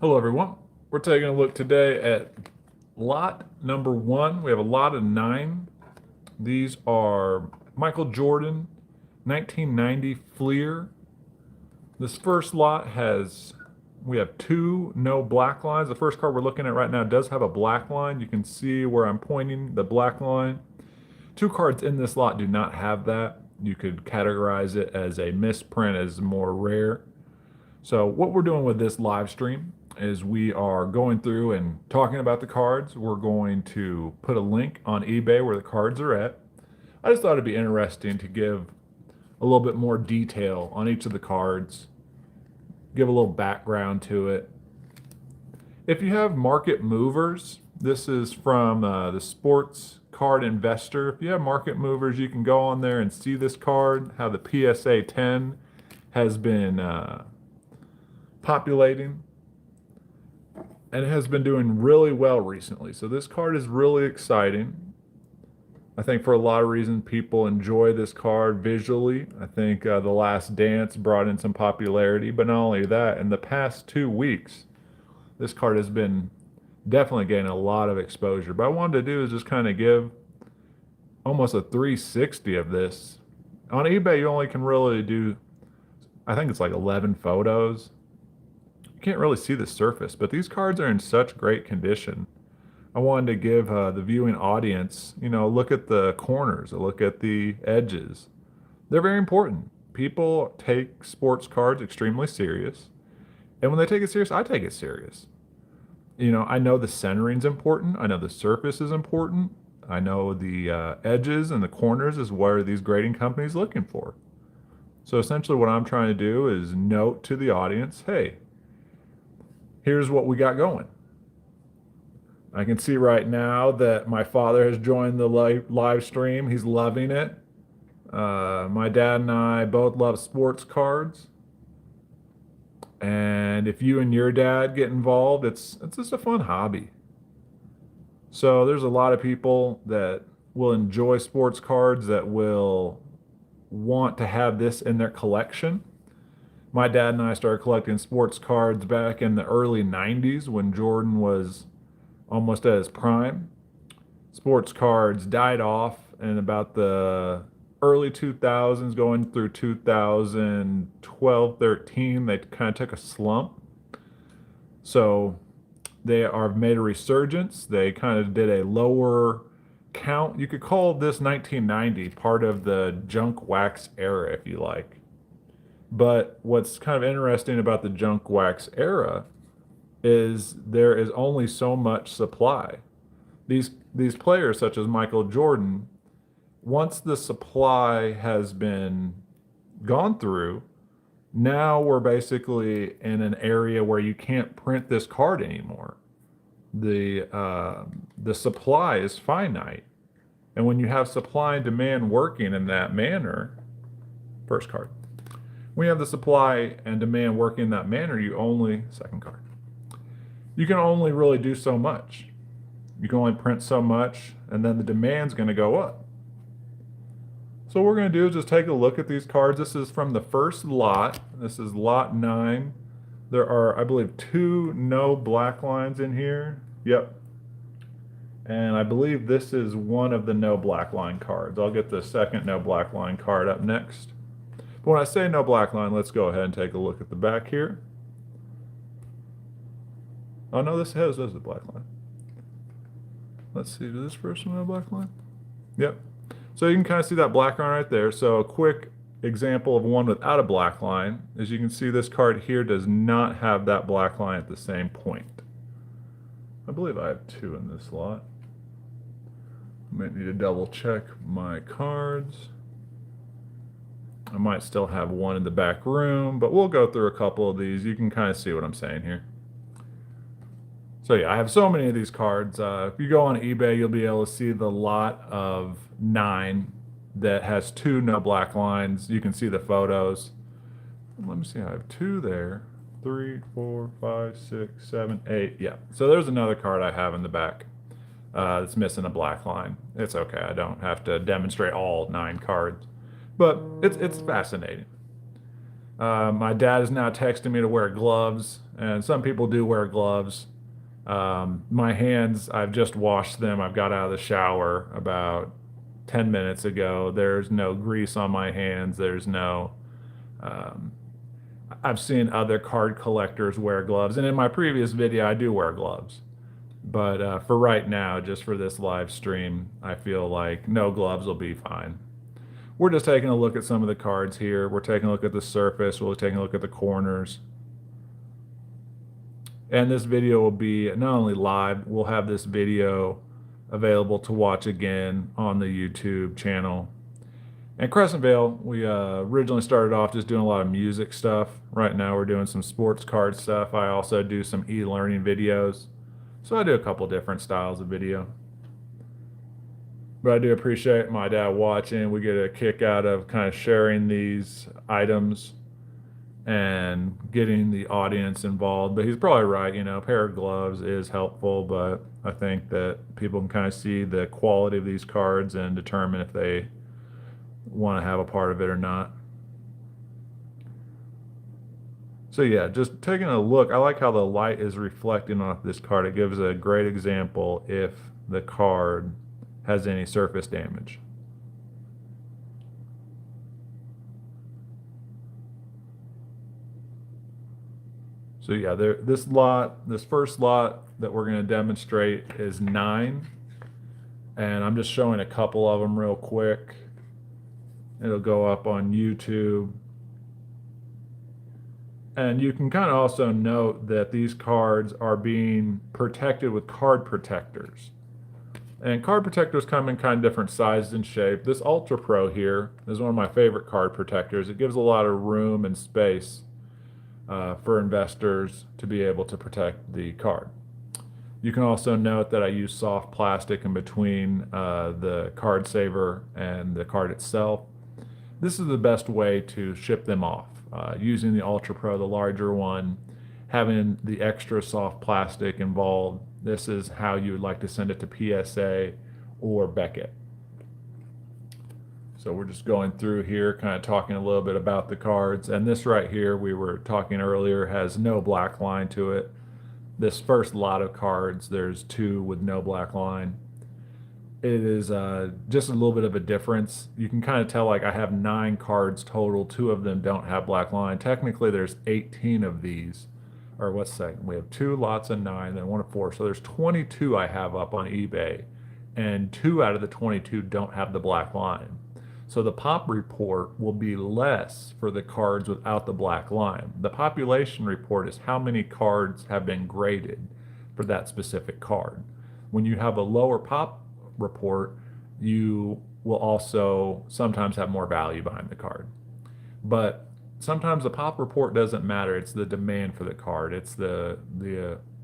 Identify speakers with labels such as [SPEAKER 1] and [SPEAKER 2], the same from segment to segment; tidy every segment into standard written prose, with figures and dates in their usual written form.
[SPEAKER 1] Hello, everyone. We're taking a look today at lot number one. We have a lot of 9. These are Michael Jordan 1990 Fleer. This first lot we have 2 no black lines. The first card we're looking at right now does have a black line. You can see where I'm pointing the black line. 2 cards in this lot do not have that. You could categorize it as a misprint, as more rare. So what we're doing with this live stream is we are going through and talking about the cards. We're going to put a link on eBay where the cards are at. I just thought it'd be interesting to give a little bit more detail on each of the cards, give a little background to it. If you have market movers, this is from the Sports Card Investor. If you have market movers, you can go on there and see this card, how the PSA 10 has been populating, and it has been doing really well recently. So this card is really exciting. I think for a lot of reasons, people enjoy this card visually. I think The Last Dance brought in some popularity, but not only that, in the past 2 weeks, this card has been definitely gaining a lot of exposure. But I wanted to do is just kind of give almost a 360 of this. On eBay, you only can really do, I think it's like 11 photos. Can't really see the surface, but these cards are in such great condition. I wanted to give the viewing audience, a look at the corners, a look at the edges. They're very important. People take sports cards extremely serious, and when they take it serious, I take it serious. I know the centering's important. I know the surface is important. I know the edges and the corners is what are these grading companies looking for. So essentially what I'm trying to do is note to the audience, hey, here's what we got going. I can see right now that my father has joined the live stream. He's loving it. My dad and I both love sports cards. And if you and your dad get involved, it's just a fun hobby. So there's a lot of people that will enjoy sports cards, that will want to have this in their collection. My dad and I started collecting sports cards back in the early 90s when Jordan was almost at his prime. Sports cards died off in about the early 2000s, going through 2012, 13. They kind of took a slump. So they are made a resurgence. They kind of did a lower count. You could call this 1990 part of the junk wax era, if you like. But what's kind of interesting about the junk wax era is there is only so much supply. These players, such as Michael Jordan, once the supply has been gone through, now we're basically in an area where you can't print this card anymore. The supply is finite, and when you have supply and demand working in that manner, first card. When you have the supply and demand working in that manner, second card, you can only really do so much. You can only print so much, and then the demand's going to go up. So what we're going to do is just take a look at these cards. This is from the first lot. This is lot 9. There are, I believe, 2 no black lines in here. Yep. And I believe this is one of the no black line cards. I'll get the second no black line card up next. But when I say no black line, let's go ahead and take a look at the back here. Oh no, this is a black line. Let's see, does this first one have a black line? Yep. So you can kind of see that black line right there. So a quick example of one without a black line is you can see this card here does not have that black line at the same point. I believe I have 2 in this lot. I might need to double check my cards. I might still have 1 in the back room, but we'll go through a couple of these. You can kind of see what I'm saying here. So yeah, I have so many of these cards. If you go on eBay, you'll be able to see the lot of 9 that has 2 no black lines. You can see the photos. Let me see, I have 2 there. 3, 4, 5, 6, 7, 8. Yeah, so there's another card I have in the back that's missing a black line. It's okay, I don't have to demonstrate all 9 cards. But it's fascinating. My dad is now texting me to wear gloves, and some people do wear gloves. My hands, I've just washed them. I've got out of the shower about 10 minutes ago. There's no grease on my hands. There's no, um, I've seen other card collectors wear gloves. And in my previous video, I do wear gloves. But for right now, just for this live stream, I feel like no gloves will be fine. We're just taking a look at some of the cards here. We're taking a look at the surface. We're taking a look at the corners. And this video will be not only live, we'll have this video available to watch again on the YouTube channel. And Crescent Vale, we originally started off just doing a lot of music stuff. Right now we're doing some sports card stuff. I also do some e-learning videos. So I do a couple different styles of video. But I do appreciate my dad watching. We get a kick out of kind of sharing these items and getting the audience involved. But he's probably right, a pair of gloves is helpful, but I think that people can kind of see the quality of these cards and determine if they want to have a part of it or not. So yeah, just taking a look, I like how the light is reflecting off this card. It gives a great example if the card has any surface damage. So yeah, this first lot that we're going to demonstrate is 9. And I'm just showing a couple of them real quick. It'll go up on YouTube. And you can kind of also note that these cards are being protected with card protectors. And card protectors come in kind of different sizes and shape. This Ultra Pro here is one of my favorite card protectors. It gives a lot of room and space for investors to be able to protect the card. You can also note that I use soft plastic in between the card saver and the card itself. This is the best way to ship them off. Using the Ultra Pro, the larger one, having the extra soft plastic involved, this is how you would like to send it to PSA or Beckett. So we're just going through here, kind of talking a little bit about the cards. And this right here, we were talking earlier, has no black line to it. This first lot of cards, there's 2 with no black line. It is just a little bit of a difference. You can kind of tell, like, I have 9 cards total. 2 of them don't have black line. Technically, there's 18 of these. Or what's that? We have 2 lots of 9, then 1 of 4. So there's 22 I have up on eBay. And 2 out of the 22 don't have the black line. So the pop report will be less for the cards without the black line. The population report is how many cards have been graded for that specific card. When you have a lower pop report, you will also sometimes have more value behind the card. But sometimes the pop report doesn't matter. It's the demand for the card. It's the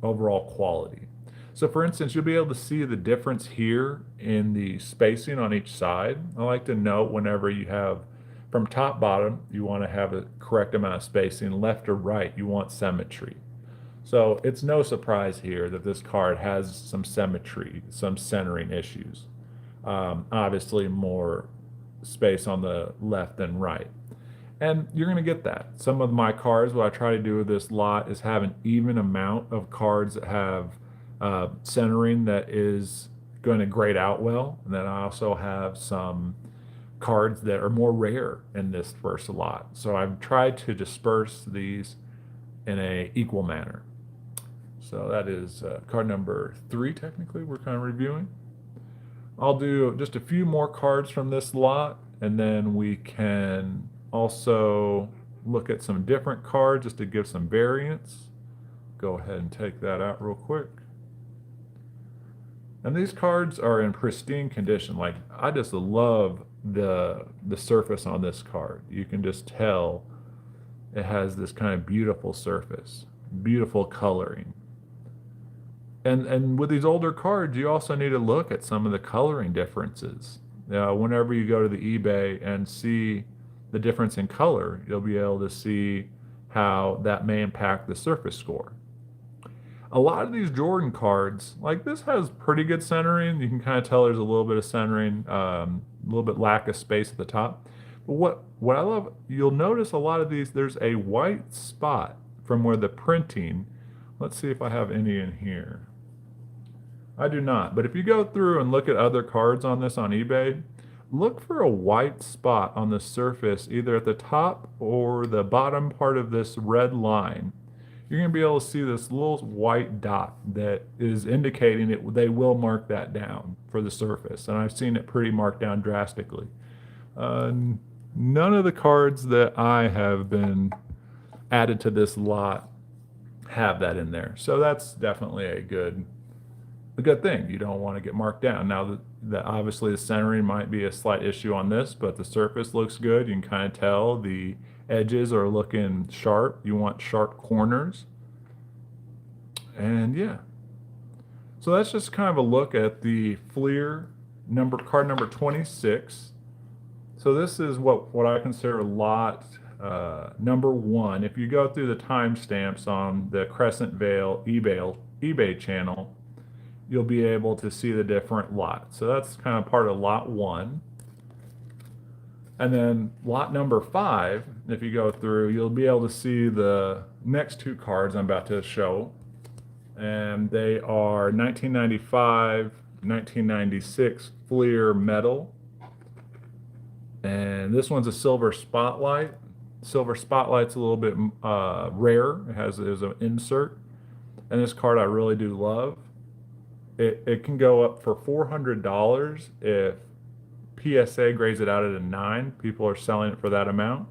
[SPEAKER 1] overall quality. So for instance, you'll be able to see the difference here in the spacing on each side. I like to note whenever you have from top bottom, you want to have a correct amount of spacing. Left or right, you want symmetry. So it's no surprise here that this card has some symmetry, some centering issues. Obviously more space on the left than right. And you're going to get that. Some of my cards, what I try to do with this lot is have an even amount of cards that have centering that is going to grade out well. And then I also have some cards that are more rare in this first lot. So I've tried to disperse these in a equal manner. So that is card number 3, technically, we're kind of reviewing. I'll do just a few more cards from this lot, and then we can also look at some different cards just to give some variance. Go ahead and take that out real quick. And these cards are in pristine condition. Like, I just love the surface on this card. You can just tell it has this kind of beautiful surface, beautiful coloring. And with these older cards, you also need to look at some of the coloring differences. Whenever you go to the eBay and see the difference in color, you'll be able to see how that may impact the surface score. A lot of these Jordan cards, like this, has pretty good centering. You can kind of tell there's a little bit of centering, a little bit lack of space at the top. What I love, you'll notice a lot of these, there's a white spot from where the printing. Let's see if I have any in here. I do not, but if you go through and look at other cards on this on eBay, look for a white spot on the surface, either at the top or the bottom part of this red line. You're going to be able to see this little white dot that is indicating it. They will mark that down for the surface, and I've seen it pretty marked down drastically. Uh, None of the cards that I have been added to this lot have that in there, so that's definitely a good thing. You don't want to get marked down. Now, that obviously the centering might be a slight issue on this, but the surface looks good. You can kind of tell the edges are looking sharp. You want sharp corners. And yeah. So that's just kind of a look at the Fleer card number 26. So this is what I consider lot number 1. If you go through the timestamps on the Crescent Vale eBay channel, you'll be able to see the different lots. So that's kind of part of lot 1. And then lot number 5, if you go through, you'll be able to see the next 2 cards I'm about to show. And they are 1995, 1996 Fleer Metal. And this one's a Silver Spotlight. Silver Spotlight's a little bit rare. There's an insert. And this card I really do love. It can go up for $400 if PSA grades it out at a 9. People are selling it for that amount.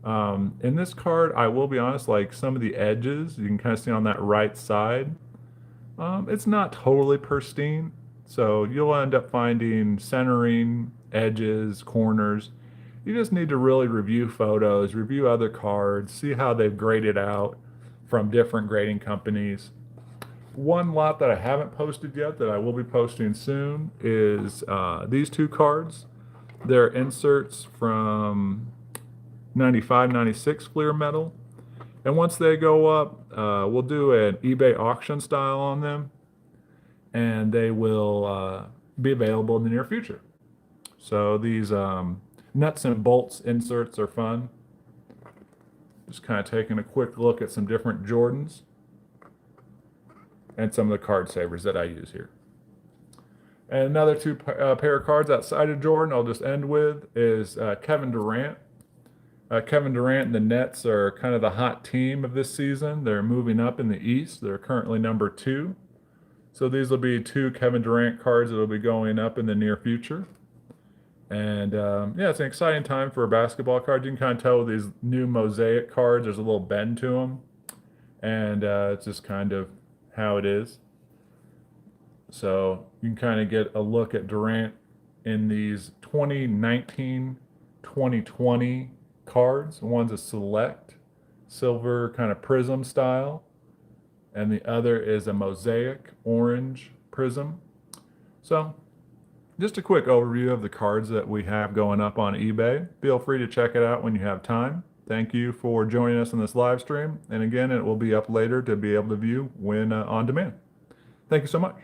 [SPEAKER 1] In this card, I will be honest, like some of the edges, you can kind of see on that right side, it's not totally pristine. So you'll end up finding centering, edges, corners. You just need to really review photos, review other cards, see how they've graded out from different grading companies. One lot that I haven't posted yet that I will be posting soon is these 2 cards. They're inserts from 95, 96 Fleer Metal. And once they go up, we'll do an eBay auction style on them. And they will be available in the near future. So these nuts and bolts inserts are fun. Just kind of taking a quick look at some different Jordans and some of the card savers that I use here. And another 2 pair of cards outside of Jordan I'll just end with is Kevin Durant. Kevin Durant and the Nets are kind of the hot team of this season. They're moving up in the East. They're currently number 2. So these will be 2 Kevin Durant cards that will be going up in the near future. And yeah, it's an exciting time for a basketball card. You can kind of tell with these new mosaic cards, there's a little bend to them. And it's just kind of how it is. So you can kind of get a look at Durant in these 2019, 2020 cards. One's a select silver kind of prism style, and the other is a mosaic orange prism. So just a quick overview of the cards that we have going up on eBay. Feel free to check it out when you have time. Thank you for joining us in this live stream. And again, it will be up later to be able to view when on demand. Thank you so much.